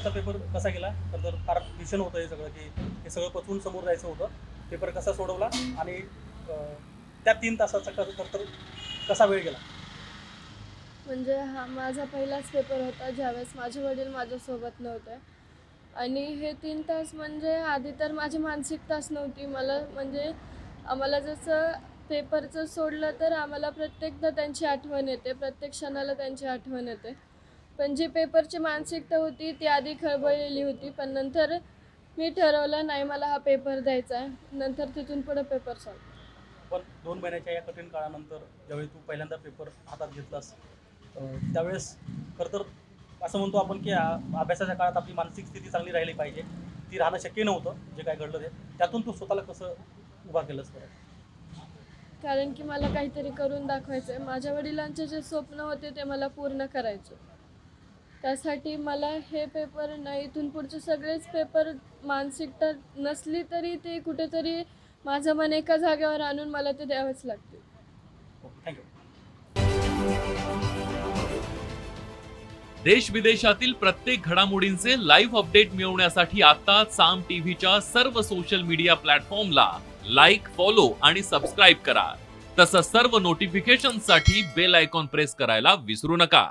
आजचा पेपर कसा गेला तर फार भीषण होतं हे सगळं की हे सगळं पचवून समोर जायचं होतं. पेपर कसा सोडवला आणि त्या 3 तासाचा तर कसा वेळ गेला? म्हणजे हा माझा पहिलाच पेपर होता ज्यावेळेस माझे वडील माझ्यासोबत नव्हते आणि हे 3 तास म्हणजे आधी तर माझी मानसिकताच नव्हती. मला म्हणजे आम्हाला जसं पेपरचं सोडलं तर आम्हाला प्रत्येकदा त्यांची आठवण येते, प्रत्येक क्षणाला त्यांची आठवण येते. पण जी पेपरची मानसिकता होती ती आधी खळबळलेली होती. पण नंतर मी ठरवलं नाही मला हा पेपर द्यायचा आहे. नंतर तिथून पुढे पेपर सॉल्व्ह. पण 2 महिन्याच्या या कठीण काळानंतर ज्यावेळी तू पहिल्यांदा पेपर हातात घेतलास त्यावेळेस खरं तर असं म्हणतो आपण की अभ्यासाच्या काळात आपली मानसिक स्थिती चांगली राहिली पाहिजे. ती राहणं शक्य नव्हतं, जे काय घडलं ते. त्यातून तू स्वतःला कसं उभा केलंस बरं? कारण की मला काहीतरी करून दाखवायचं आहे. माझ्या वडिलांचे जे स्वप्न होते ते मला पूर्ण करायचे. त्यासाठी मला हे पेपर नाही इथून पुढचे सगळेच पेपर मानसिकता नसली तरी ते कुठेतरी माझं मन एका जागेवर आणून मला ते द्यावेच लागतील. Okay, thank you. देश विदेशातील प्रत्येक घडामोडींचे लाईव्ह अपडेट मिळवण्यासाठी आता साम टीव्हीच्या सर्व सोशल मीडिया प्लॅटफॉर्मला लाईक, फॉलो आणि सबस्क्राईब करा. तसंच सर्व नोटिफिकेशनसाठी बेल आयकॉन प्रेस करायला विसरू नका.